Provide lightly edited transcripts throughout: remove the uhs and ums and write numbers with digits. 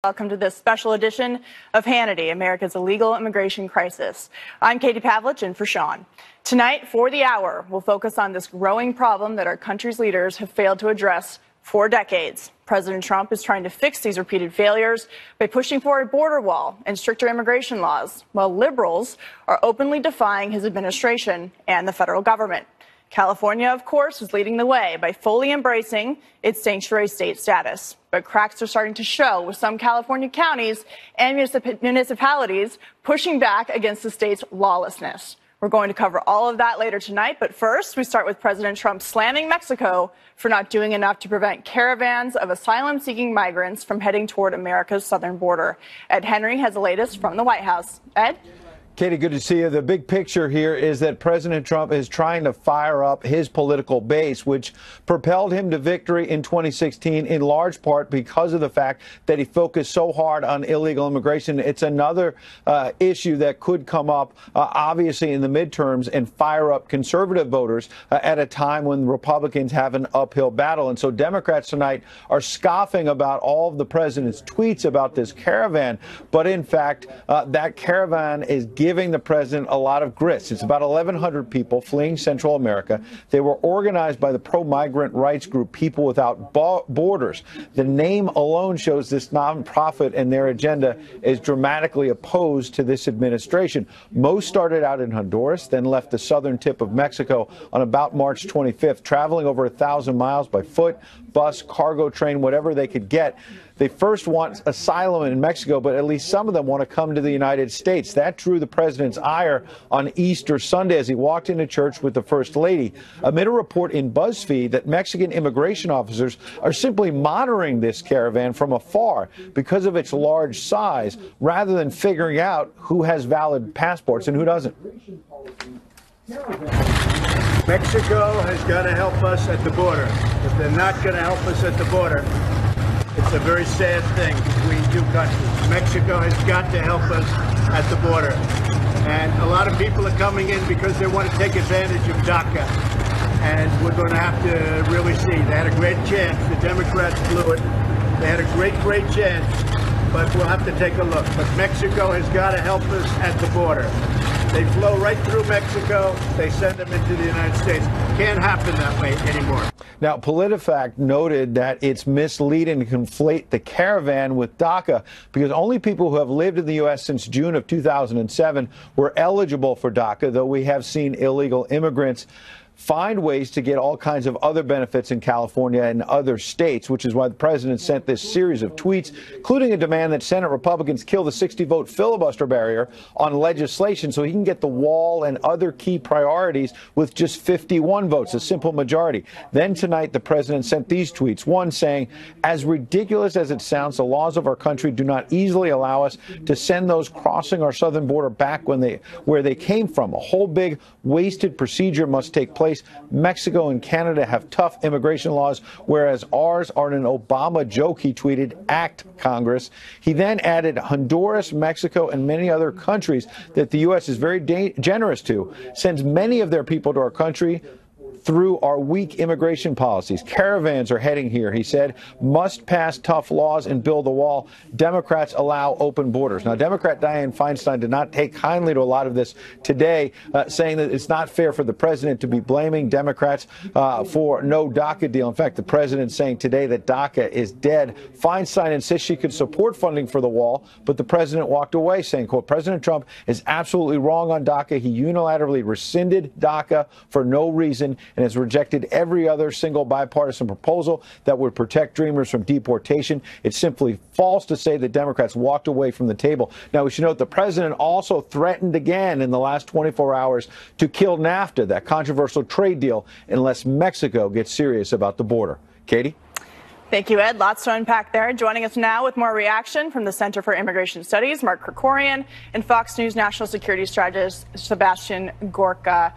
Welcome to this special edition of Hannity, America's illegal immigration crisis. I'm Katie Pavlich in for Sean. Tonight, for the hour, we'll focus on this growing problem that our country's leaders have failed to address for decades. President Trump is trying to fix these repeated failures by pushing for a border wall and stricter immigration laws, while liberals are openly defying his administration and the federal government. California, of course, is leading the way by fully embracing its sanctuary state status. But cracks are starting to show with some California counties and municipalities pushing back against the state's lawlessness. We're going to cover all of that later tonight. But first, we start with President Trump slamming Mexico for not doing enough to prevent caravans of asylum-seeking migrants from heading toward America's southern border. Ed Henry has the latest from the White House. Ed? Katie, good to see you. The big picture here is that President Trump is trying to fire up his political base, which propelled him to victory in 2016, in large part because of the fact that he focused so hard on illegal immigration. It's another issue that could come up, obviously, in the midterms and fire up conservative voters at a time when Republicans have an uphill battle. And so Democrats tonight are scoffing about all of the president's tweets about this caravan. But in fact, that caravan is giving the president a lot of grist. It's about 1,100 people fleeing Central America. They were organized by the pro-migrant rights group People Without Borders. The name alone shows this nonprofit and their agenda is dramatically opposed to this administration. Most started out in Honduras, then left the southern tip of Mexico on about March 25th, traveling over 1,000 miles by foot, bus, cargo train, whatever they could get. They first want asylum in Mexico, but at least some of them want to come to the United States. That drew the president's ire on Easter Sunday as he walked into church with the First Lady, amid a report in BuzzFeed that Mexican immigration officers are simply monitoring this caravan from afar because of its large size, rather than figuring out who has valid passports and who doesn't. Mexico has got to help us at the border. If they're not going to help us at the border, it's a very sad thing between two countries. Mexico has got to help us at the border. And a lot of people are coming in because they want to take advantage of DACA. And we're going to have to really see. They had a great chance. The Democrats blew it. They had a great chance. But we'll have to take a look. But Mexico has got to help us at the border. They flow right through Mexico. They send them into the United States. Can't happen that way anymore. Now, PolitiFact noted that it's misleading to conflate the caravan with DACA because only people who have lived in the U.S. since June of 2007 were eligible for DACA, though we have seen illegal immigrants find ways to get all kinds of other benefits in California and other states, which is why the president sent this series of tweets, including a demand that Senate Republicans kill the 60-vote filibuster barrier on legislation so he can get the wall and other key priorities with just 51 votes, a simple majority. Then tonight, the president sent these tweets, one saying, as ridiculous as it sounds, the laws of our country do not easily allow us to send those crossing our southern border back where they came from. A whole big wasted procedure must take place. Mexico and Canada have tough immigration laws, whereas ours are an Obama joke, he tweeted. Act, Congress. He then added Honduras, Mexico, and many other countries that the U.S. is very generous to, sends many of their people to our country through our weak immigration policies. Caravans are heading here, he said, must pass tough laws and build a wall. Democrats allow open borders. Now, Democrat Dianne Feinstein did not take kindly to a lot of this today, saying that it's not fair for the president to be blaming Democrats for no DACA deal. In fact, the president saying today that DACA is dead. Feinstein insists she could support funding for the wall, but the president walked away saying, quote, President Trump is absolutely wrong on DACA. He unilaterally rescinded DACA for no reason and has rejected every other single bipartisan proposal that would protect dreamers from deportation. It's simply false to say that Democrats walked away from the table. Now, we should note the president also threatened again in the last 24 hours to kill NAFTA, that controversial trade deal, unless Mexico gets serious about the border. Katie? Thank you, Ed. Lots to unpack there. Joining us now with more reaction from the Center for Immigration Studies, Mark Krikorian, and Fox News national security strategist Sebastian Gorka.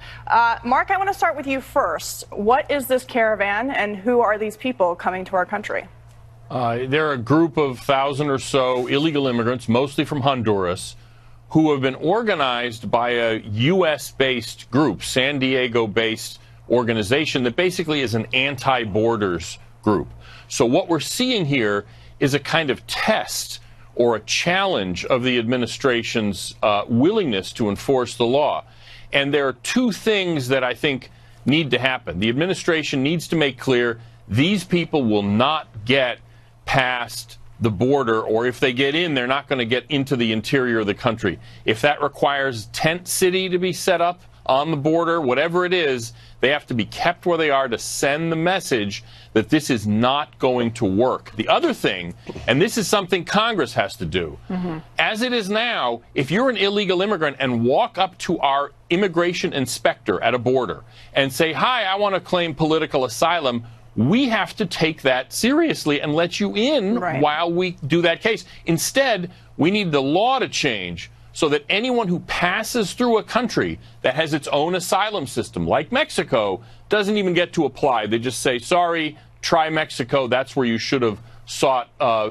Mark, I want to start with you first. What is this caravan, and who are these people coming to our country? They're a group of 1,000 or so illegal immigrants, mostly from Honduras, who have been organized by a U.S.-based group, San Diego-based organization that basically is an anti-borders group. So what we're seeing here is a kind of test or a challenge of the administration's willingness to enforce the law. And there are two things that I think need to happen. The administration needs to make clear these people will not get past the border, or if they get in, they're not going to get into the interior of the country. If that requires tent city to be set up on the border, whatever it is, they have to be kept where they are to send the message that this is not going to work. The other thing, and this is something Congress has to do, as it is now, if you're an illegal immigrant and walk up to our immigration inspector at a border and say, hi, I want to claim political asylum, we have to take that seriously and let you in while we do that case. Instead, we need the law to change so that anyone who passes through a country that has its own asylum system, like Mexico, doesn't even get to apply. They just say, sorry, try Mexico. That's where you should have sought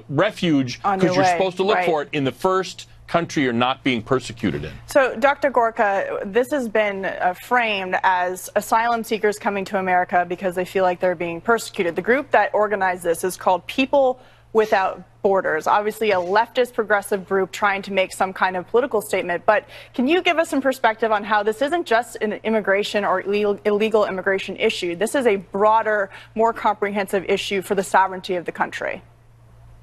refuge, because you're supposed to look for it in the first country you're not being persecuted in. So, Dr. Gorka, this has been framed as asylum seekers coming to America because they feel like they're being persecuted. The group that organized this is called People Without Borders, obviously a leftist progressive group trying to make some kind of political statement. But can you give us some perspective on how this isn't just an immigration or illegal immigration issue? This is a broader, more comprehensive issue for the sovereignty of the country.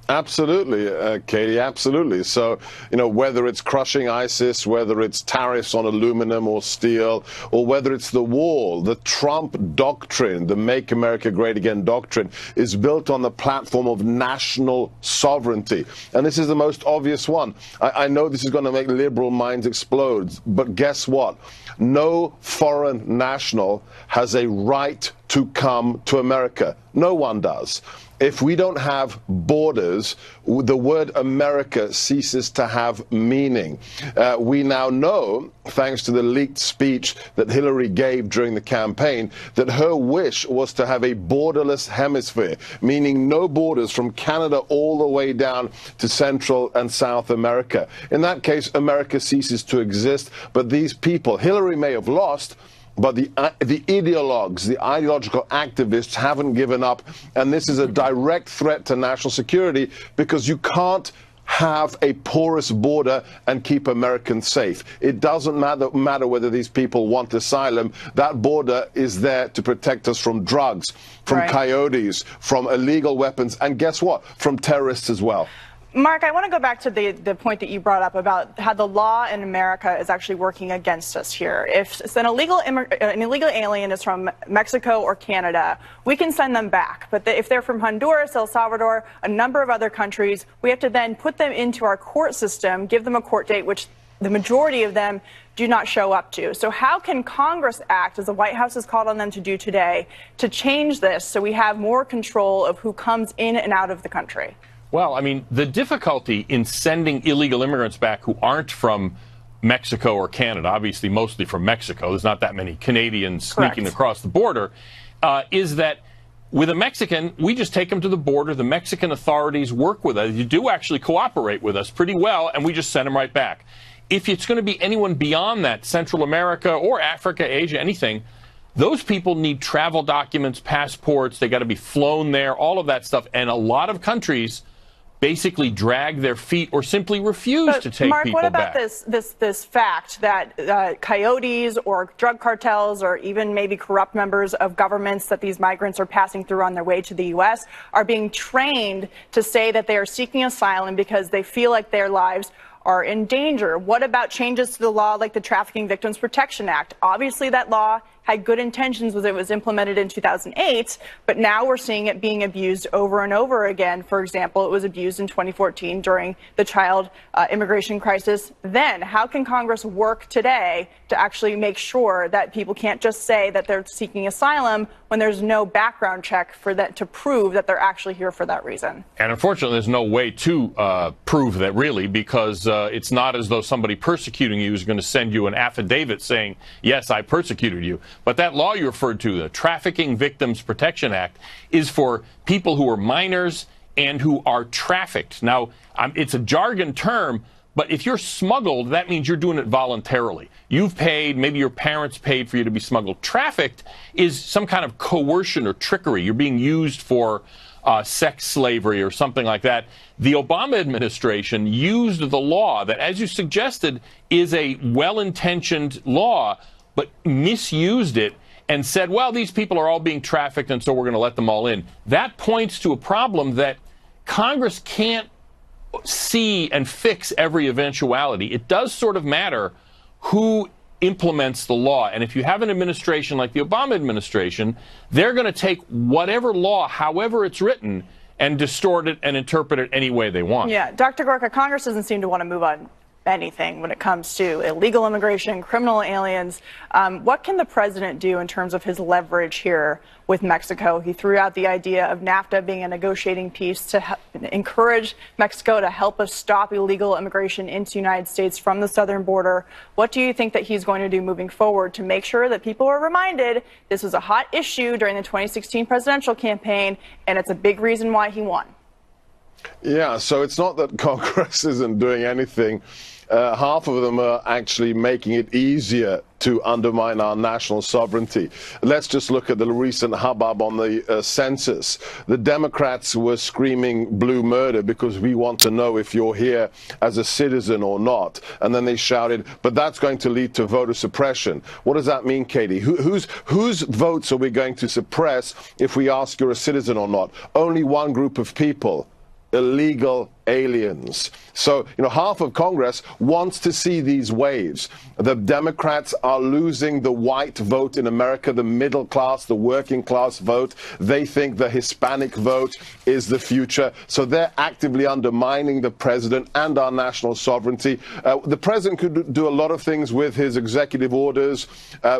Absolutely, Katie, absolutely. So, whether it's crushing ISIS, whether it's tariffs on aluminum or steel, or whether it's the wall, the Trump doctrine, the Make America Great Again doctrine, is built on the platform of national sovereignty. And this is the most obvious one. I know this is going to make liberal minds explode, but guess what? No foreign national has a right to come to America. No one does. If we don't have borders, the word America ceases to have meaning. We now know, thanks to the leaked speech that Hillary gave during the campaign, that her wish was to have a borderless hemisphere, meaning no borders from Canada all the way down to Central and South America. In that case, America ceases to exist, but these people, Hillary may have lost, but the ideologues, the ideological activists haven't given up, and this is a direct threat to national security, because you can't have a porous border and keep Americans safe. It doesn't matter whether these people want asylum. That border is there to protect us from drugs, from coyotes, from illegal weapons, and guess what? From terrorists as well. Mark, I want to go back to the point that you brought up about how the law in America is actually working against us here. If an illegal alien is from Mexico or Canada, we can send them back. But if they're from Honduras, El Salvador, a number of other countries, we have to then put them into our court system, give them a court date, which the majority of them do not show up to. So how can Congress act, as the White House has called on them to do today, to change this so we have more control of who comes in and out of the country? Well, I mean, the difficulty in sending illegal immigrants back who aren't from Mexico or Canada, obviously mostly from Mexico, there's not that many Canadians sneaking across the border, is that with a Mexican, we just take them to the border. The Mexican authorities work with us. You do actually cooperate with us pretty well, and we just send them right back. If it's going to be anyone beyond that, Central America or Africa, Asia, anything, those people need travel documents, passports. They got to be flown there, all of that stuff. And a lot of countries basically drag their feet or simply refuse to take Mark, people back. Mark, what about this fact that coyotes or drug cartels or even maybe corrupt members of governments that these migrants are passing through on their way to the U.S. are being trained to say that they are seeking asylum because they feel like their lives are in danger? What about changes to the law like the Trafficking Victims Protection Act? Obviously, that law had good intentions when it was implemented in 2008, but now we're seeing it being abused over and over again. For example, it was abused in 2014 during the child immigration crisis. Then, how can Congress work today to actually make sure that people can't just say that they're seeking asylum when there's no background check for that to prove that they're actually here for that reason? And unfortunately, there's no way to prove that, really, because it's not as though somebody persecuting you is going to send you an affidavit saying, yes, I persecuted you. But that law you referred to, the Trafficking Victims Protection Act, is for people who are minors and who are trafficked. Now, it's a jargon term, but if you're smuggled, that means you're doing it voluntarily. You've paid, maybe your parents paid for you to be smuggled. Trafficked is some kind of coercion or trickery. You're being used for sex slavery or something like that. The Obama administration used the law that, as you suggested, is a well-intentioned law, but misused it and said, well, these people are all being trafficked, and so we're going to let them all in. That points to a problem that Congress can't see and fix every eventuality. It does sort of matter who implements the law. And if you have an administration like the Obama administration, they're going to take whatever law, however it's written, and distort it and interpret it any way they want. Yeah, Dr. Gorka, Congress doesn't seem to want to move on anything when it comes to illegal immigration, criminal aliens. What can the president do in terms of his leverage here with Mexico? He threw out the idea of NAFTA being a negotiating piece to encourage Mexico to help us stop illegal immigration into the United States from the southern border. What do you think that he's going to do moving forward to make sure that people are reminded this was a hot issue during the 2016 presidential campaign, and it's a big reason why he won? Yeah, so it's not that Congress isn't doing anything. Half of them are actually making it easier to undermine our national sovereignty. Let's just look at the recent hubbub on the census. The Democrats were screaming blue murder because we want to know if you're here as a citizen or not. And then they shouted, but that's going to lead to voter suppression. What does that mean, Katie? Whose votes are we going to suppress if we ask you're a citizen or not? Only one group of people. Illegal aliens. So, half of Congress wants to see these waves. The Democrats are losing the white vote in America, the middle class, the working class vote. They think the Hispanic vote is the future. So they're actively undermining the president and our national sovereignty. The president could do a lot of things with his executive orders.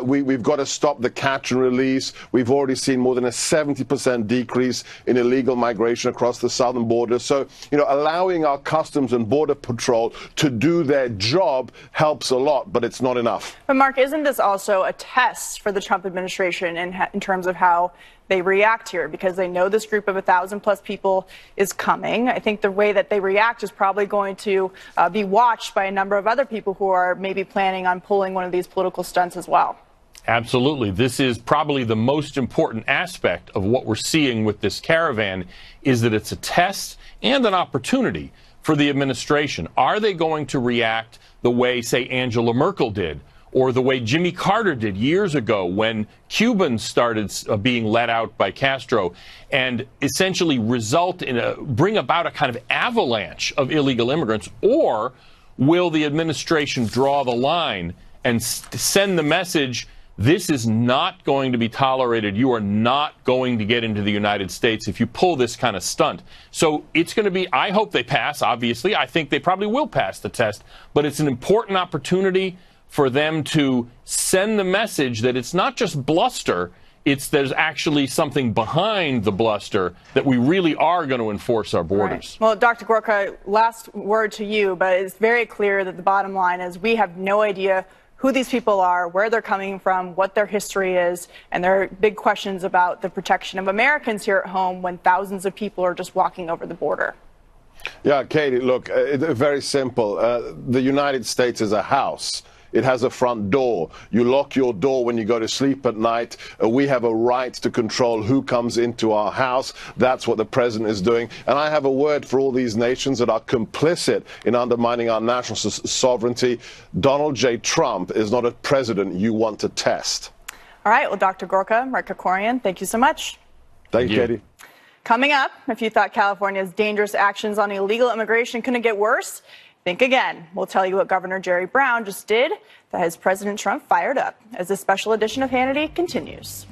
We've got to stop the catch and release. We've already seen more than a 70% decrease in illegal migration across the southern border. So, allowing our Customs and Border Patrol to do their job helps a lot, but it's not enough. But Mark, isn't this also a test for the Trump administration in terms of how they react here? Because they know this group of 1,000+ people is coming. I think the way that they react is probably going to be watched by a number of other people who are maybe planning on pulling one of these political stunts as well. Absolutely. This is probably the most important aspect of what we're seeing with this caravan, is that it's a test and an opportunity for the administration. Are they going to react the way, say, Angela Merkel did, or the way Jimmy Carter did years ago when Cubans started being let out by Castro, and essentially bring about a kind of avalanche of illegal immigrants? Or will the administration draw the line and send the message, this is not going to be tolerated. You are not going to get into the United States if you pull this kind of stunt. So it's going to be, I hope they pass, obviously. I think they probably will pass the test. But it's an important opportunity for them to send the message that it's not just bluster, there's actually something behind the bluster, that we really are going to enforce our borders. Right. Well, Dr. Gorka, last word to you, but it's very clear that the bottom line is we have no idea who these people are, where they're coming from, what their history is, and there are big questions about the protection of Americans here at home when thousands of people are just walking over the border. Yeah, Katie, look, very simple. The United States is a house. It has a front door. You lock your door when you go to sleep at night. We have a right to control who comes into our house. That's what the president is doing. And I have a word for all these nations that are complicit in undermining our national sovereignty. Donald J. Trump is not a president you want to test. All right. Well, Dr. Gorka, Krikorian, thank you so much. Thank you, Katie. Coming up, if you thought California's dangerous actions on illegal immigration couldn't get worse, think again. We'll tell you what Governor Jerry Brown just did that has President Trump fired up as this special edition of Hannity continues.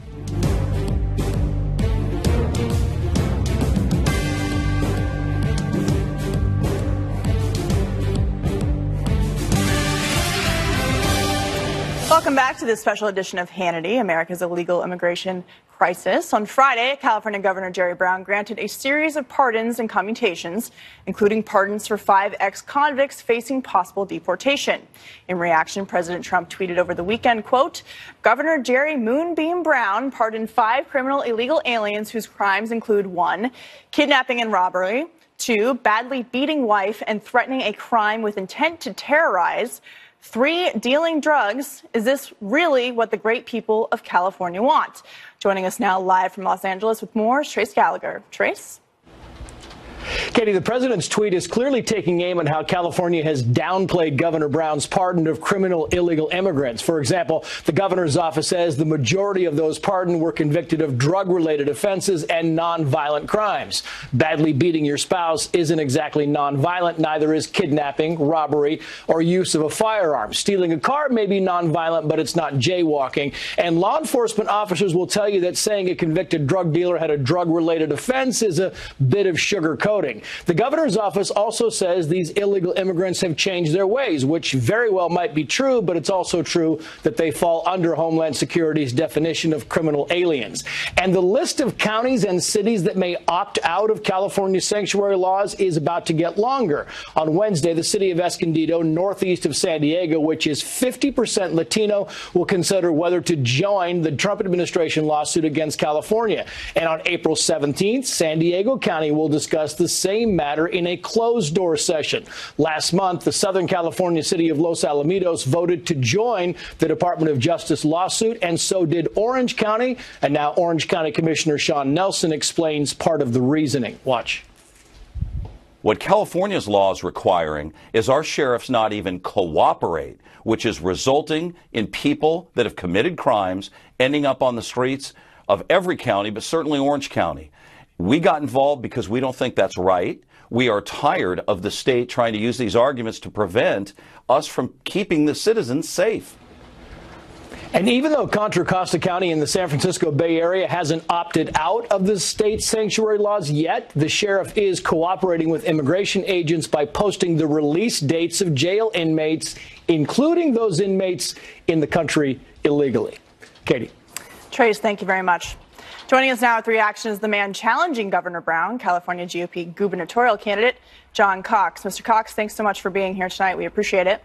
Welcome back to this special edition of Hannity, America's illegal immigration crisis. On Friday, California Governor Jerry Brown granted a series of pardons and commutations, including pardons for 5 ex-convicts facing possible deportation. In reaction, President Trump tweeted over the weekend, quote, Governor Jerry Moonbeam Brown pardoned 5 criminal illegal aliens whose crimes include 1, kidnapping and robbery, 2, badly beating wife and threatening a crime with intent to terrorize, 3, dealing drugs. Is this really what the great people of California want? Joining us now live from Los Angeles with more, Trace Gallagher. Trace? Katie, the president's tweet is clearly taking aim at how California has downplayed Governor Brown's pardon of criminal illegal immigrants. For example, the governor's office says the majority of those pardoned were convicted of drug-related offenses and nonviolent crimes. Badly beating your spouse isn't exactly nonviolent. Neither is kidnapping, robbery, or use of a firearm. Stealing a car may be nonviolent, but it's not jaywalking. And law enforcement officers will tell you that saying a convicted drug dealer had a drug-related offense is a bit of sugarcoating. The governor's office also says these illegal immigrants have changed their ways, which very well might be true, but it's also true that they fall under Homeland Security's definition of criminal aliens. And the list of counties and cities that may opt out of California's sanctuary laws is about to get longer. On Wednesday, the city of Escondido, northeast of San Diego, which is 50% Latino, will consider whether to join the Trump administration lawsuit against California. And on April 17th, San Diego County will discuss the same matter in a closed-door session. Last month, the Southern California city of Los Alamitos voted to join the Department of Justice lawsuit, and so did Orange County. And now Orange County Commissioner Sean Nelson explains part of the reasoning. Watch. What California's law is requiring is our sheriffs not even cooperate, which is resulting in people that have committed crimes ending up on the streets of every county, but certainly Orange County. We got involved because we don't think that's right. We are tired of the state trying to use these arguments to prevent us from keeping the citizens safe. And even though Contra Costa County in the San Francisco Bay Area hasn't opted out of the state's sanctuary laws yet, the sheriff is cooperating with immigration agents by posting the release dates of jail inmates, including those inmates in the country illegally. Katie. Trace, thank you very much. Joining us now with reactions, the man challenging Governor Brown, California GOP gubernatorial candidate John Cox. Mr. Cox, thanks so much for being here tonight. We appreciate it.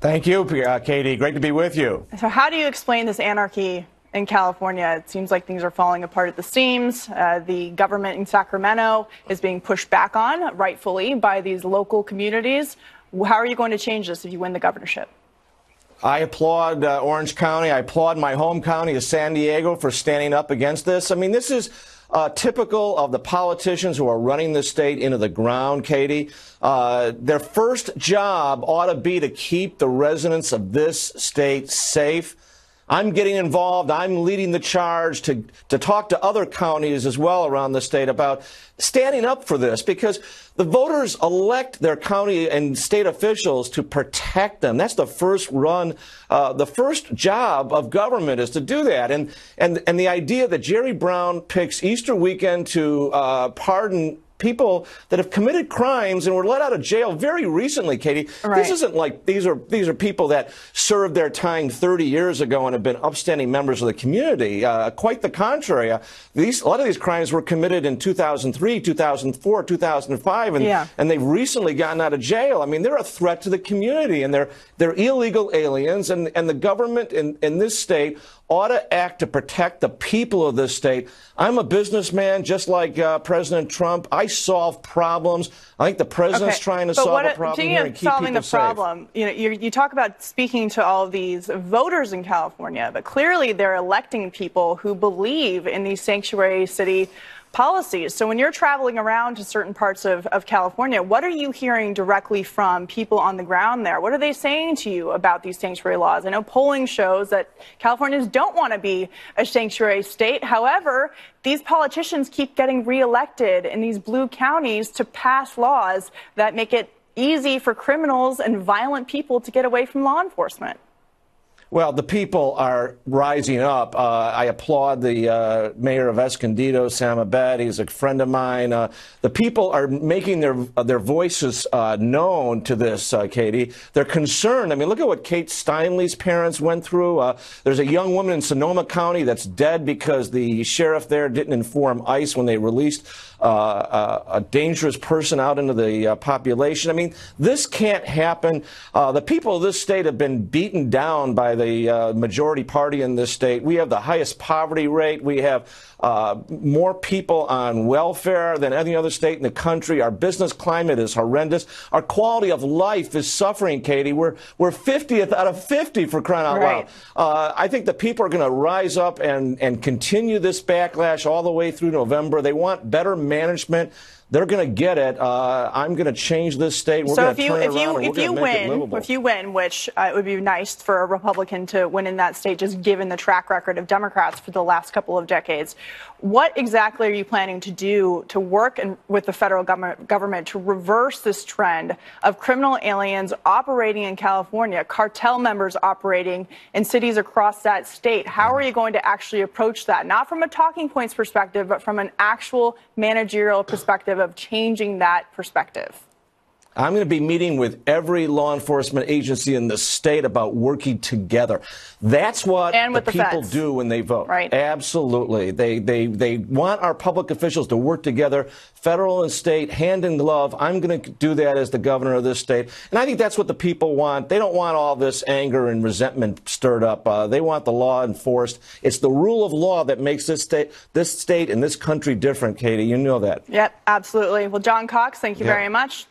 Thank you, Katie. Great to be with you. So how do you explain this anarchy in California? It seems like things are falling apart at the seams. The government in Sacramento is being pushed back on, rightfully, by these local communities. How are you going to change this if you win the governorship? I applaud Orange County. I applaud my home county of San Diego for standing up against this. I mean, this is typical of the politicians who are running the state into the ground, Katie. Their first job ought to be to keep the residents of this state safe. I'm getting involved. I'm leading the charge to talk to other counties as well around the state about standing up for this, because the voters elect their county and state officials to protect them. That's the first the first job of government is to do that. And the idea that Jerry Brown picks Easter weekend to pardon people that have committed crimes and were let out of jail very recently, Katie. Right. This isn't like these are people that served their time 30 years ago and have been upstanding members of the community. Quite the contrary. A lot of these crimes were committed in 2003, 2004, 2005, and they've recently gotten out of jail. I mean, they're a threat to the community, and they're illegal aliens, and the government in this state ought to act to protect the people of this state. I'm a businessman, just like President Trump. I solve problems. I think the president's trying to solve a problem here and keep people safe. You know, you talk about speaking to all of these voters in California, but clearly they're electing people who believe in these sanctuary city policies. So when you're traveling around to certain parts of California, what are you hearing directly from people on the ground there? What are they saying to you about these sanctuary laws? I know polling shows that Californians don't want to be a sanctuary state. However, these politicians keep getting reelected in these blue counties to pass laws that make it easy for criminals and violent people to get away from law enforcement. Well, the people are rising up. I applaud the mayor of Escondido, Sam Abed. He's a friend of mine. The people are making their voices known to this, Katie. They're concerned. I mean, look at what Kate Steinle's parents went through. There's a young woman in Sonoma County that's dead because the sheriff there didn't inform ICE when they released a dangerous person out into the population. I mean, this can't happen. The people of this state have been beaten down by the majority party in this state. We have the highest poverty rate. We have more people on welfare than any other state in the country. Our business climate is horrendous. Our quality of life is suffering, Katie. We're 50th out of 50 for crying out loud. I think the people are going to rise up and continue this backlash all the way through November. They want better management. they're going to get it. I'm going to change this state. We're going to turn it around, and we're going to make it livable. If you win, which it would be nice for a Republican to win in that state, just given the track record of Democrats for the last couple of decades, what exactly are you planning to do to work with the federal government to reverse this trend of criminal aliens operating in California, cartel members operating in cities across that state? How are you going to actually approach that? Not from a talking points perspective, but from an actual managerial perspective of changing that perspective. I'm going to be meeting with every law enforcement agency in the state about working together. That's what the people do when they vote. Right. Absolutely. They want our public officials to work together, federal and state, hand in glove. I'm going to do that as the governor of this state. And I think that's what the people want. They don't want all this anger and resentment stirred up. They want the law enforced. It's the rule of law that makes this state and this country different, Katie. You know that. Yep, absolutely. Well, John Cox, thank you very much.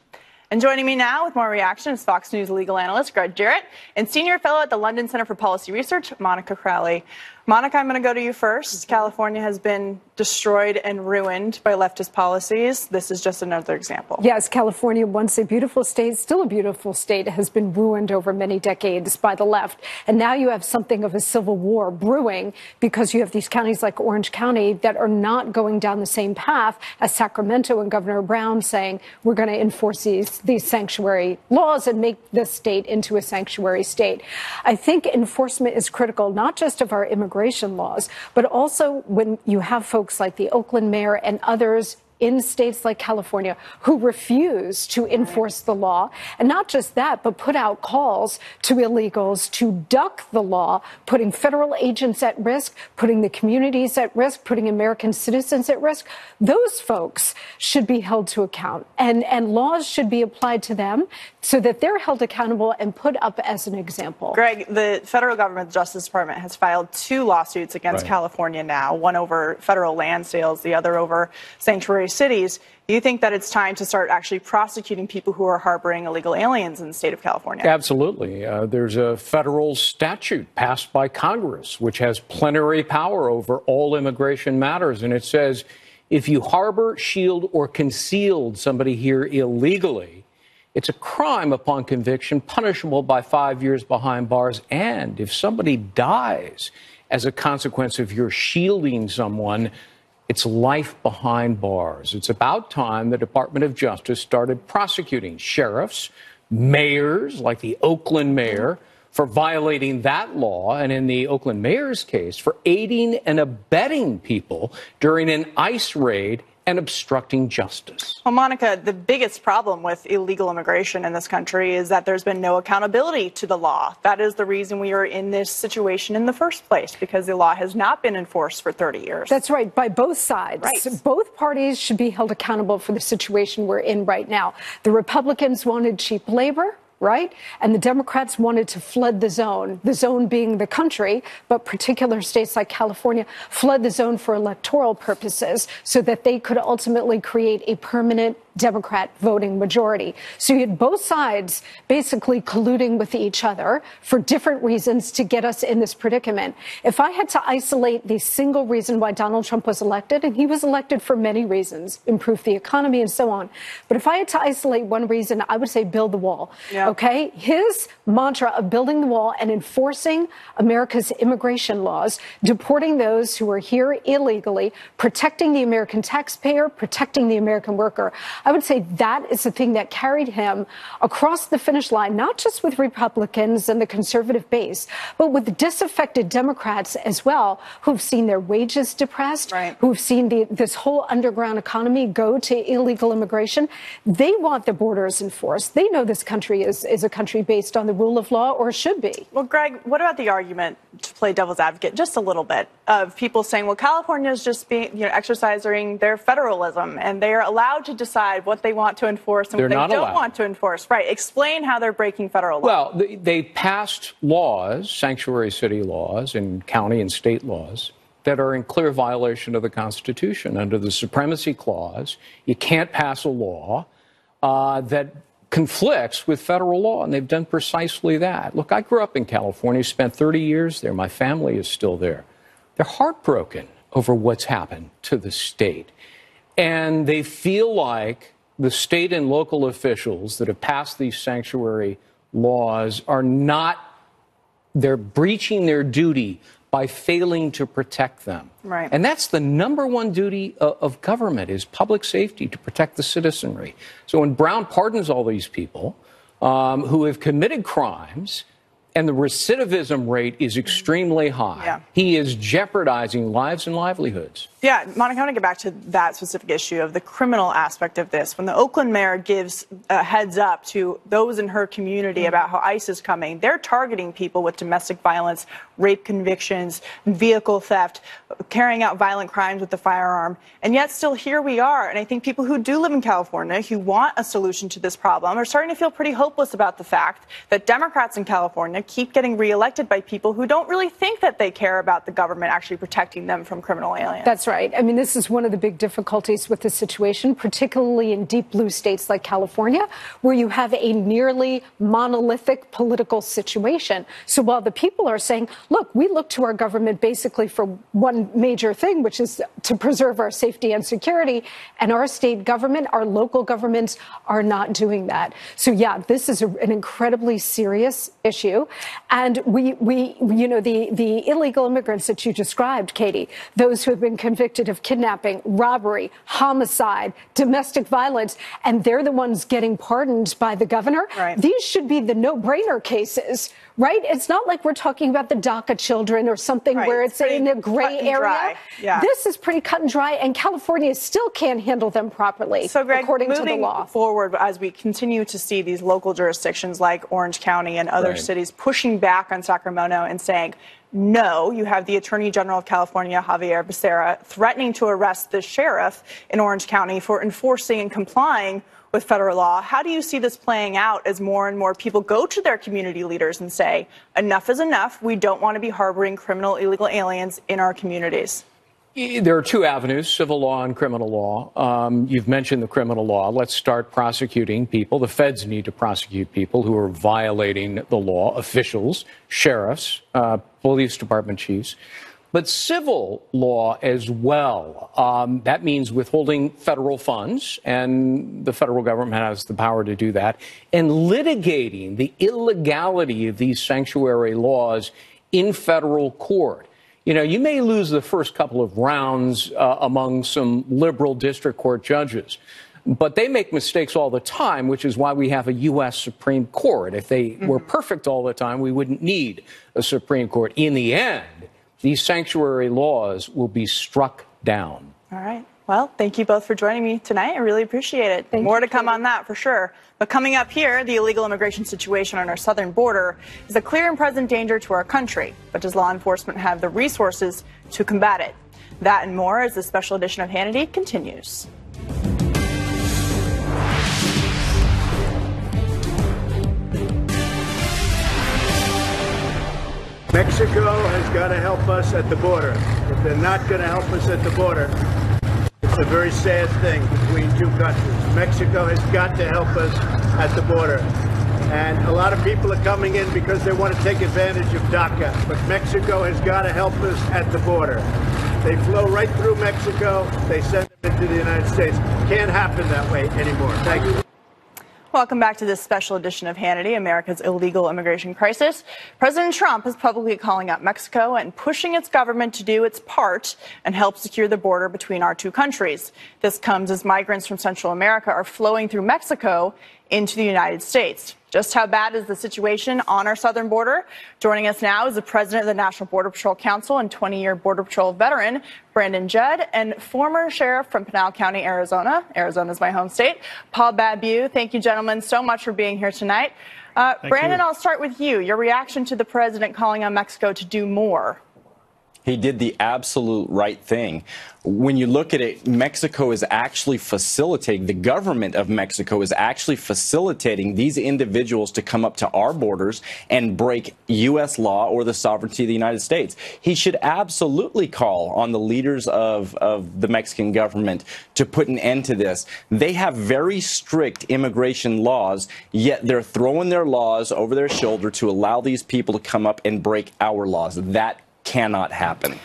And joining me now with more reaction is Fox News legal analyst Gregg Jarrett and senior fellow at the London Center for Policy Research, Monica Crowley. Monica, I'm going to go to you first. California has been destroyed and ruined by leftist policies. This is just another example. Yes, California, once a beautiful state, still a beautiful state, has been ruined over many decades by the left. And now you have something of a civil war brewing because you have these counties like Orange County that are not going down the same path as Sacramento and Governor Brown saying we're going to enforce these sanctuary laws and make the state into a sanctuary state. I think enforcement is critical, not just of our immigration laws, but also when you have folks like the Oakland mayor and others in states like California who refuse to enforce the law. And not just that, but put out calls to illegals to duck the law, putting federal agents at risk, putting the communities at risk, putting American citizens at risk. Those folks should be held to account, and laws should be applied to them so that they're held accountable and put up as an example. Gregg, the federal government, the Justice Department, has filed 2 lawsuits against California now, one over federal land sales, the other over sanctuary cities. Do you think that it's time to start actually prosecuting people who are harboring illegal aliens in the state of California? Absolutely. There's a federal statute passed by Congress which has plenary power over all immigration matters. And it says if you harbor, shield, or concealed somebody here illegally, it's a crime upon conviction, punishable by 5 years behind bars. And if somebody dies as a consequence of your shielding someone, it's life behind bars. It's about time the Department of Justice started prosecuting sheriffs, mayors, like the Oakland mayor, for violating that law, and in the Oakland mayor's case, for aiding and abetting people during an ICE raid and obstructing justice. Well, Monica, the biggest problem with illegal immigration in this country is that there's been no accountability to the law. That is the reason we are in this situation in the first place, because the law has not been enforced for 30 years. That's right, by both sides. Right. So both parties should be held accountable for the situation we're in right now. The Republicans wanted cheap labor, right? And the Democrats wanted to flood the zone being the country, but particular states like California flood the zone for electoral purposes so that they could ultimately create a permanent Democrat voting majority. So you had both sides basically colluding with each other for different reasons to get us in this predicament. If I had to isolate the single reason why Donald Trump was elected, and he was elected for many reasons, improve the economy and so on. But if I had to isolate one reason, I would say build the wall. Yeah. OK, his mantra of building the wall and enforcing America's immigration laws, deporting those who are here illegally, protecting the American taxpayer, protecting the American worker. I would say that is the thing that carried him across the finish line, not just with Republicans and the conservative base, but with disaffected Democrats as well, who've seen their wages depressed, who've seen this whole underground economy go to illegal immigration. They want the borders enforced. They know this country is a country based on the rule of law, or should be. Well, Gregg, what about the argument, to play devil's advocate just a little bit, of people saying, well, California is just exercising their federalism, and they are allowed to decide what they want to enforce and what they don't want to enforce. Right. Explain how they're breaking federal law. Well, they passed laws, sanctuary city laws and county and state laws, that are in clear violation of the Constitution. Under the Supremacy Clause, you can't pass a law that conflicts with federal law, and they've done precisely that. Look, I grew up in California, spent 30 years there. My family is still there. They're heartbroken over what's happened to the state. And they feel like the state and local officials that have passed these sanctuary laws are not, they're breaching their duty by failing to protect them. Right. And that's the number one duty of government, is public safety, to protect the citizenry. So when Brown pardons all these people who have committed crimes, and the recidivism rate is extremely high, he is jeopardizing lives and livelihoods. Yeah, Monica, I want to get back to that specific issue of the criminal aspect of this. When the Oakland mayor gives a heads up to those in her community about how ICE is coming, they're targeting people with domestic violence, rape convictions, vehicle theft, carrying out violent crimes with a firearm. And yet still here we are. And I think people who do live in California, who want a solution to this problem, are starting to feel pretty hopeless about the fact that Democrats in California keep getting reelected by people who don't really think that they care about the government actually protecting them from criminal aliens. That's right. I mean, this is one of the big difficulties with the situation, particularly in deep blue states like California, where you have a nearly monolithic political situation. So while the people are saying, look, we look to our government basically for one major thing, which is to preserve our safety and security, and our state government, our local governments are not doing that. So, yeah, this is an incredibly serious issue. And we you know, the illegal immigrants that you described, Katie, those who have been convicted of kidnapping, robbery, homicide, domestic violence, and they're the ones getting pardoned by the governor. Right. These should be the no-brainer cases, right? It's not like we're talking about the DACA children or something where it's in a gray area. Yeah. This is pretty cut and dry, and California still can't handle them properly, so, Gregg, according to the law. Moving forward, as we continue to see these local jurisdictions like Orange County and other cities pushing back on Sacramento and saying, no, you have the Attorney General of California, Javier Becerra, threatening to arrest the sheriff in Orange County for enforcing and complying with federal law. How do you see this playing out as more and more people go to their community leaders and say, enough is enough, we don't want to be harboring criminal illegal aliens in our communities? There are two avenues, civil law and criminal law. You've mentioned the criminal law. Let's start prosecuting people. The feds need to prosecute people who are violating the law, officials, sheriffs, police department chiefs. But civil law as well. That means withholding federal funds, and the federal government has the power to do that, and litigating the illegality of these sanctuary laws in federal court. You know, you may lose the first couple of rounds among some liberal district court judges, but they make mistakes all the time, which is why we have a U.S. Supreme Court. If they were perfect all the time, we wouldn't need a Supreme Court. In the end, these sanctuary laws will be struck down. All right. Well, thank you both for joining me tonight. I really appreciate it. More to come on that for sure. But coming up here, the illegal immigration situation on our southern border is a clear and present danger to our country. But does law enforcement have the resources to combat it? That and more as the special edition of Hannity continues. Mexico has got to help us at the border. If they're not going to help us at the border, it's a very sad thing between two countries. Mexico has got to help us at the border. And a lot of people are coming in because they want to take advantage of DACA. But Mexico has got to help us at the border. They flow right through Mexico. They send them into the United States. Can't happen that way anymore. Thank you. Welcome back to this special edition of Hannity, America's illegal immigration crisis. President Trump is publicly calling out Mexico and pushing its government to do its part and help secure the border between our two countries. This comes as migrants from Central America are flowing through Mexico into the United States. Just how bad is the situation on our southern border? Joining us now is the president of the National Border Patrol Council and 20-year Border Patrol veteran, Brandon Judd, and former sheriff from Pinal County, Arizona. Arizona is my home state, Paul Babeu. Thank you, gentlemen, so much for being here tonight. Brandon, I'll start with you. Your reaction to the president calling on Mexico to do more. He did the absolute right thing. When you look at it, Mexico is actually facilitating, the government of Mexico is actually facilitating these individuals to come up to our borders and break U.S. law or the sovereignty of the United States. He should absolutely call on the leaders of the Mexican government to put an end to this. They have very strict immigration laws, yet they're throwing their laws over their shoulder to allow these people to come up and break our laws. That cannot happen.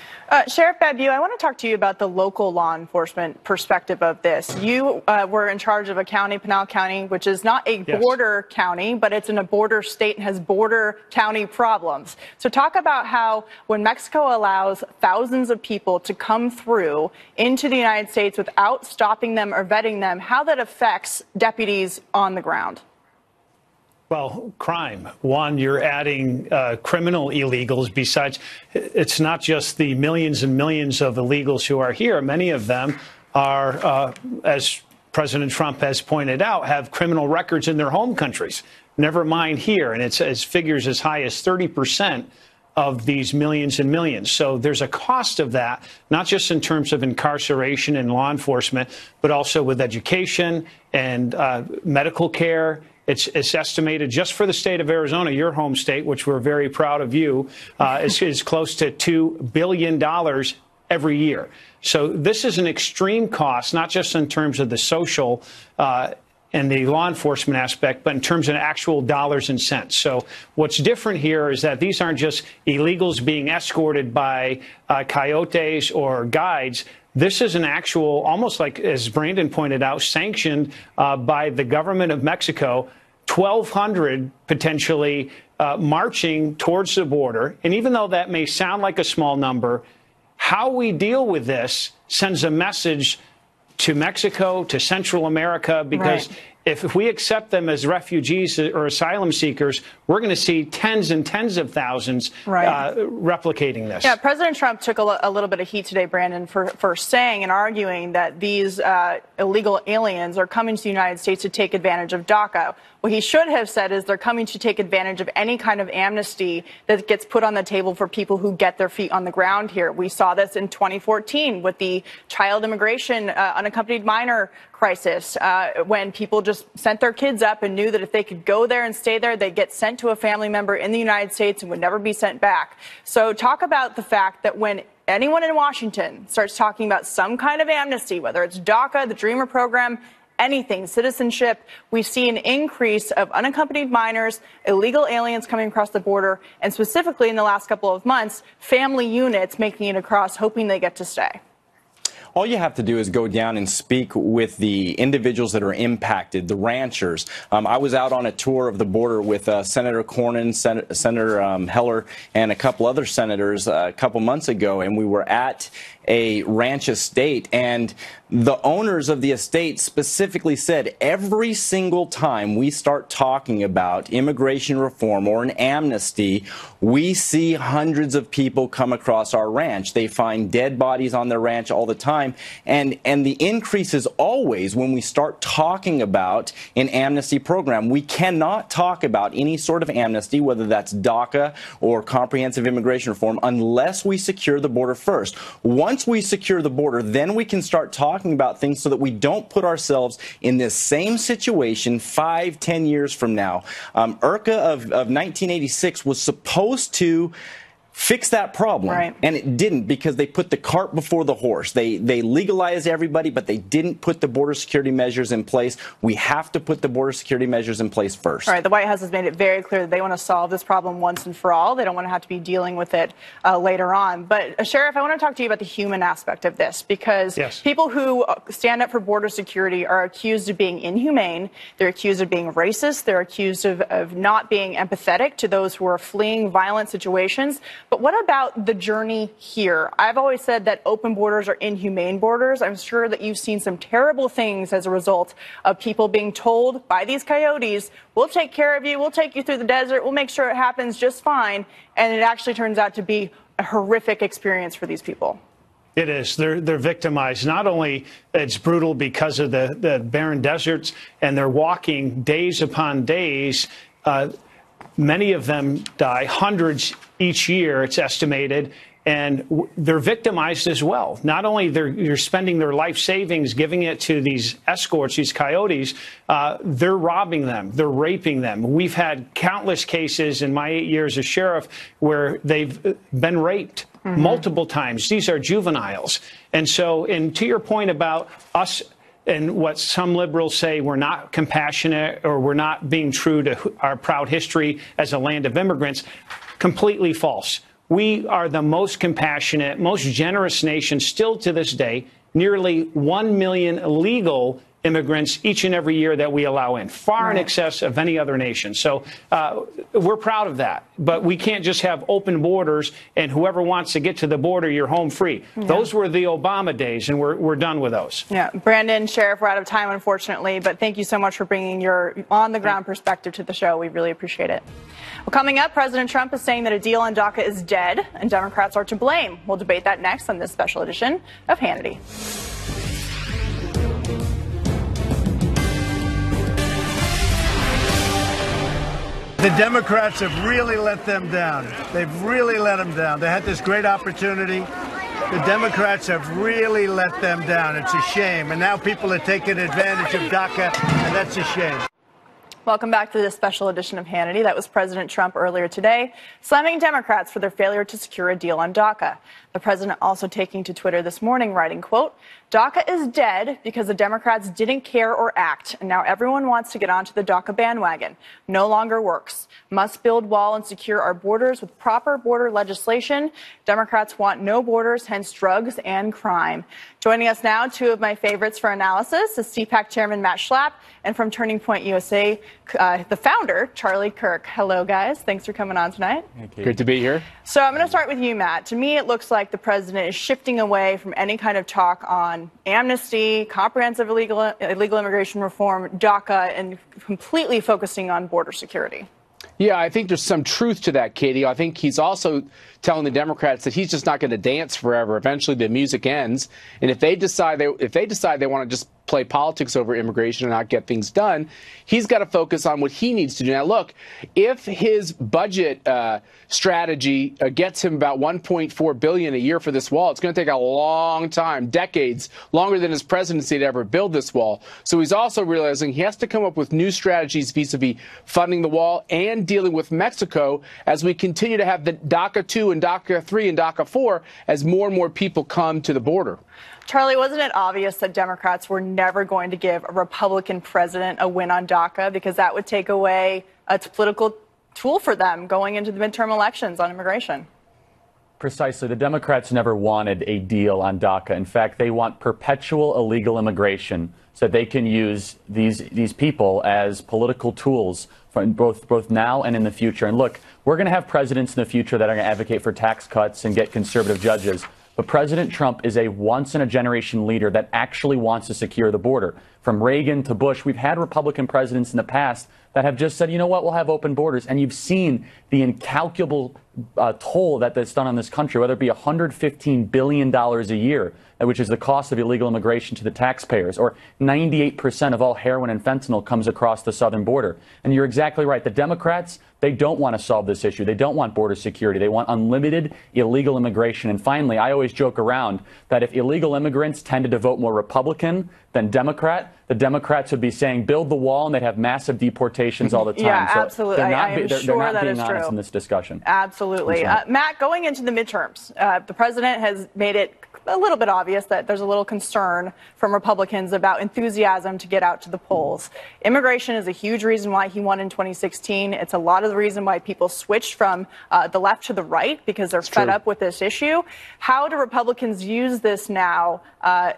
Sheriff Babeu, I want to talk to you about the local law enforcement perspective of this. You were in charge of a county, Pinal County, which is not a border county, but it's in a border state and has border county problems. So talk about how when Mexico allows thousands of people to come through into the United States without stopping them or vetting them, how that affects deputies on the ground. Well, crime. One, you're adding criminal illegals. Besides, it's not just the millions and millions of illegals who are here. Many of them are, as President Trump has pointed out, have criminal records in their home countries, never mind here. And it's figures as high as 30% of these millions and millions. So there's a cost of that, not just in terms of incarceration and law enforcement, but also with education and medical care. It's estimated just for the state of Arizona, your home state, which we're very proud of you, is close to $2 billion every year. So this is an extreme cost, not just in terms of the social and the law enforcement aspect, but in terms of actual dollars and cents. So what's different here is that these aren't just illegals being escorted by coyotes or guides. This is an actual, almost like, as Brandon pointed out, sanctioned by the government of Mexico, 1,200 potentially marching towards the border. And even though that may sound like a small number, how we deal with this sends a message to Mexico, to Central America, because if we accept them as refugees or asylum seekers, we're going to see tens and tens of thousands replicating this. Yeah, President Trump took a little bit of heat today, Brandon, for saying and arguing that these illegal aliens are coming to the United States to take advantage of DACA. What he should have said is they're coming to take advantage of any kind of amnesty that gets put on the table for people who get their feet on the ground here. We saw this in 2014 with the child immigration, unaccompanied minor crisis, when people just sent their kids up and knew that if they could go there and stay there, they'd get sent to a family member in the United States and would never be sent back. So talk about the fact that when anyone in Washington starts talking about some kind of amnesty, whether it's DACA, the Dreamer program, anything, citizenship, we see an increase of unaccompanied minors, illegal aliens coming across the border, and specifically in the last couple of months, family units making it across, hoping they get to stay. All you have to do is go down and speak with the individuals that are impacted, the ranchers. I was out on a tour of the border with Senator Cornyn, Senator Heller, and a couple other senators a couple months ago, and we were at a ranch estate, and the owners of the estate specifically said every single time we start talking about immigration reform or an amnesty, we see hundreds of people come across our ranch. They find dead bodies on their ranch all the time, and the increase is always when we start talking about an amnesty program. We cannot talk about any sort of amnesty, whether that's DACA or comprehensive immigration reform, unless we secure the border first. Once we secure the border, then we can start talking about things so that we don't put ourselves in this same situation 5-10 years from now. IRCA of 1986 was supposed to fix that problem, and it didn't, because they put the cart before the horse. They legalized everybody, but they didn't put the border security measures in place. We have to put the border security measures in place first. All right, the White House has made it very clear that they want to solve this problem once and for all. They don't want to have to be dealing with it later on. But, Sheriff, I want to talk to you about the human aspect of this, because people who stand up for border security are accused of being inhumane. They're accused of being racist. They're accused of not being empathetic to those who are fleeing violent situations. But what about the journey here? I've always said that open borders are inhumane borders. I'm sure that you've seen some terrible things as a result of people being told by these coyotes, we'll take care of you, we'll take you through the desert, we'll make sure it happens just fine. And it actually turns out to be a horrific experience for these people. It is. They're victimized. Not only it's brutal because of the barren deserts, and they're walking days upon days. Many of them die, hundreds each year, it's estimated, and they're victimized as well. Not only you're spending their life savings giving it to these escorts, these coyotes, they're robbing them, they're raping them. We've had countless cases in my 8 years as sheriff where they've been raped multiple times. These are juveniles. And so, and to your point about us and what some liberals say, we're not compassionate or we're not being true to our proud history as a land of immigrants, completely false. we are the most compassionate, most generous nation still to this day. Nearly 1 million illegal immigrants each and every year that we allow in, far in excess of any other nation. So we're proud of that. But we can't just have open borders and whoever wants to get to the border, you're home free. Yeah. Those were the Obama days, and we're done with those. Yeah, Brandon, Sheriff, we're out of time, unfortunately, but thank you so much for bringing your on-the-ground perspective to the show. We really appreciate it. Well, coming up, President Trump is saying that a deal on DACA is dead, and Democrats are to blame. We'll debate that next on this special edition of Hannity. The Democrats have really let them down. They've really let them down. They had this great opportunity. The Democrats have really let them down. It's a shame. And now people are taking advantage of DACA, and that's a shame. Welcome back to this special edition of Hannity. That was President Trump earlier today, slamming Democrats for their failure to secure a deal on DACA. The president also taking to Twitter this morning, writing, quote, DACA is dead because the Democrats didn't care or act, and now everyone wants to get onto the DACA bandwagon. No longer works. Must build wall and secure our borders with proper border legislation. Democrats want no borders, hence drugs and crime. Joining us now, two of my favorites for analysis, is CPAC Chairman Matt Schlapp, and from Turning Point USA, the founder, Charlie Kirk. Hello, guys. Thanks for coming on tonight. Thank you. Good to be here. So I'm going to start with you, Matt. To me, it looks like the president is shifting away from any kind of talk on amnesty, comprehensive illegal immigration reform, DACA, and completely focusing on border security. Yeah, I think there's some truth to that, Katie. I think he's also telling the Democrats that he's just not going to dance forever. Eventually, the music ends, and if they decide they want to just play politics over immigration and not get things done, he's got to focus on what he needs to do. Now, look, if his budget strategy gets him about $1.4 billion a year for this wall, it's going to take a long time, decades, longer than his presidency to ever build this wall. So he's also realizing he has to come up with new strategies vis-a-vis funding the wall and dealing with Mexico as we continue to have the DACA 2 and DACA 3 and DACA 4 as more and more people come to the border. Charlie, wasn't it obvious that Democrats were never going to give a Republican president a win on DACA because that would take away a political tool for them going into the midterm elections on immigration? Precisely. The Democrats never wanted a deal on DACA. In fact, they want perpetual illegal immigration so that they can use these people as political tools for both now and in the future. And look, we're going to have presidents in the future that are going to advocate for tax cuts and get conservative judges. But President Trump is a once-in-a-generation leader that actually wants to secure the border. From Reagan to Bush, we've had Republican presidents in the past that have just said, you know what, we'll have open borders. And you've seen the incalculable toll that's done on this country, whether it be $115 billion a year, which is the cost of illegal immigration to the taxpayers, or 98% of all heroin and fentanyl comes across the southern border. And you're exactly right. The Democrats, they don't want to solve this issue. They don't want border security. They want unlimited illegal immigration. And finally, I always joke around that if illegal immigrants tended to vote more Republican than Democrat, the Democrats would be saying build the wall and they'd have massive deportations all the time. Yeah, so absolutely. They're not, I am they're sure not that being is honest true in this discussion. Absolutely. Matt, going into the midterms, the president has made it a little bit obvious that there's a little concern from Republicans about enthusiasm to get out to the polls. Immigration is a huge reason why he won in 2016. It's a lot of the reason why people switched from the left to the right because they're fed up with this issue. How do Republicans use this now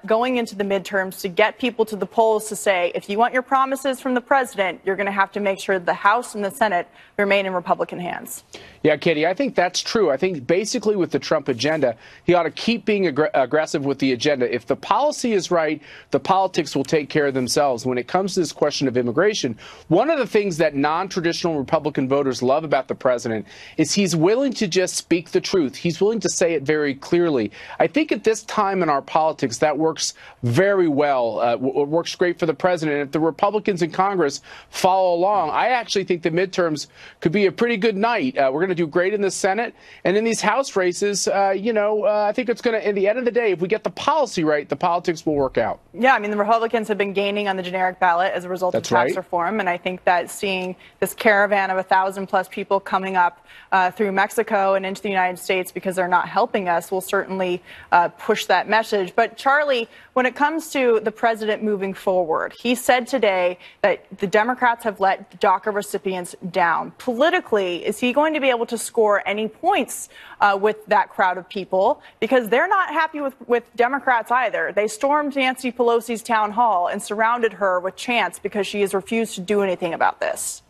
going into the midterms to get people to the polls to say, if you want your promises from the president, you're going to have to make sure the House and the Senate remain in Republican hands? Yeah, Katie, I think that's true. I think basically with the Trump agenda, he ought to keep being aggressive with the agenda. If the policy is right, the politics will take care of themselves. When it comes to this question of immigration, one of the things that non-traditional Republican voters love about the president is he's willing to just speak the truth. He's willing to say it very clearly. I think at this time in our politics, that works very well. It works great for the president. If the Republicans in Congress follow along, I actually think the midterms could be a pretty good night. We're going to do great in the Senate. And in these House races, I think it's going to, at the end of the day, if we get the policy right, the politics will work out. Yeah, I mean, the Republicans have been gaining on the generic ballot as a result of tax reform. And I think that seeing this caravan of 1,000+ people coming up through Mexico and into the United States because they're not helping us will certainly push that message. But Charlie, when it comes to the president moving forward, he said today that the Democrats have let DACA recipients down. Politically, is he going to be able to score any points with that crowd of people? Because they're not happy with Democrats either. They stormed Nancy Pelosi's town hall and surrounded her with chants because she has refused to do anything about this.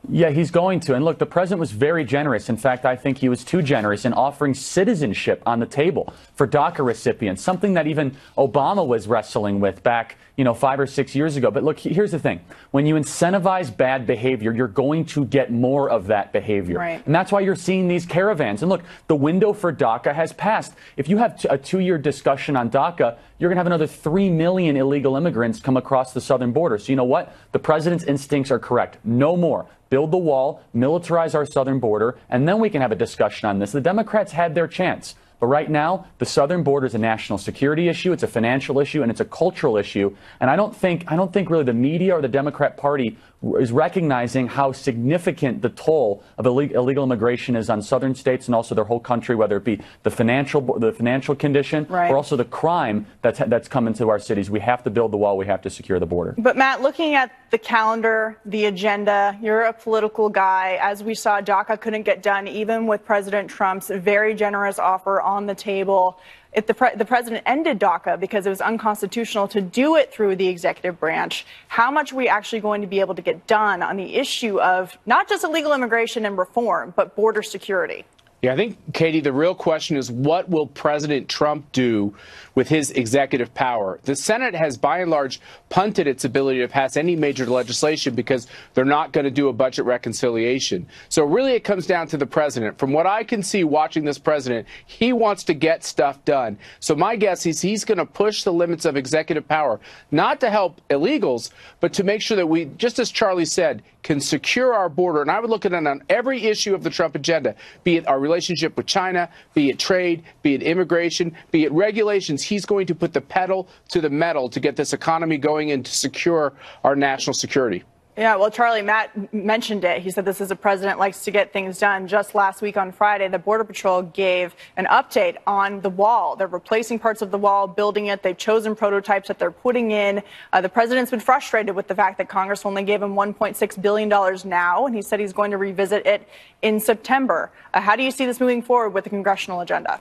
Yeah, he's going to. And look, the president was very generous. In fact, I think he was too generous in offering citizenship on the table for DACA recipients, something that even Obama was wrestling with back, 5 or 6 years ago. But look, here's the thing. When you incentivize bad behavior, you're going to get more of that behavior. Right. And that's why you're seeing these caravans. And look, the window for DACA has passed. If you have a 2-year discussion on DACA, you're going to have another 3 million illegal immigrants come across the southern border. So you know what? The president's instincts are correct. No more. Build the wall, militarize our southern border, and then we can have a discussion on this. The Democrats had their chance. But right now, the southern border is a national security issue, it's a financial issue, and it's a cultural issue. And I don't think really the media or the Democrat Party is recognizing how significant the toll of illegal immigration is on southern states and also their whole country, whether it be the financial condition or also the crime that's come into our cities. We have to build the wall. We have to secure the border. But Matt, looking at the calendar, the agenda, you're a political guy. As we saw, DACA couldn't get done even with President Trump's very generous offer on the table. If the president ended DACA because it was unconstitutional to do it through the executive branch, how much are we actually going to be able to get done on the issue of not just illegal immigration and reform, but border security? Yeah, I think, Katie, the real question is what will President Trump do with his executive power? The Senate has, by and large, punted its ability to pass any major legislation because they're not going to do a budget reconciliation. So really it comes down to the president. From what I can see watching this president, he wants to get stuff done. So my guess is he's going to push the limits of executive power, not to help illegals, but to make sure that we, just as Charlie said, can secure our border. And I would look at it on every issue of the Trump agenda, be it our relationship with China, be it trade, be it immigration, be it regulations. He's going to put the pedal to the metal to get this economy going and to secure our national security. Yeah, well, Charlie, Matt mentioned it. He said this is a president likes to get things done. Just last week on Friday, the Border Patrol gave an update on the wall. They're replacing parts of the wall, building it. They've chosen prototypes that they're putting in. The president's been frustrated with the fact that Congress only gave him $1.6 billion now, and he said he's going to revisit it in September. How do you see this moving forward with the congressional agenda?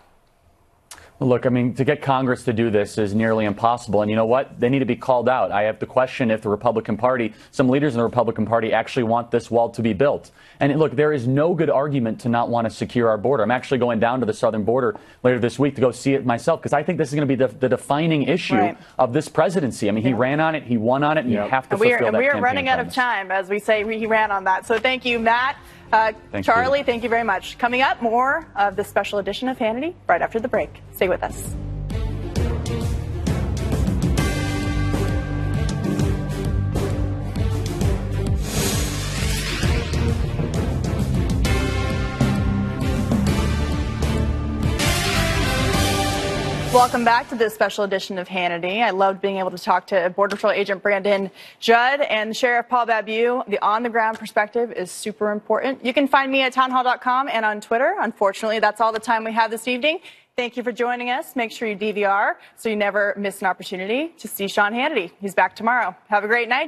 Look, I mean, to get Congress to do this is nearly impossible. And you know what? They need to be called out. I have to question if the Republican Party, some leaders in the Republican Party actually want this wall to be built. And look, there is no good argument to not want to secure our border. I'm actually going down to the southern border later this week to go see it myself because I think this is going to be the defining issue of this presidency. I mean, he ran on it, he won on it, and you have to fulfill that campaign promise. We are running out of time, as we say, he ran on that. So thank you, Matt. Charlie, thank you very much. Coming up, more of this special edition of Hannity right after the break. Stay with us. Welcome back to this special edition of Hannity. I loved being able to talk to Border Patrol Agent Brandon Judd and Sheriff Paul Babeu. The on-the-ground perspective is super important. You can find me at townhall.com and on Twitter. Unfortunately, that's all the time we have this evening. Thank you for joining us. Make sure you DVR so you never miss an opportunity to see Sean Hannity. He's back tomorrow. Have a great night.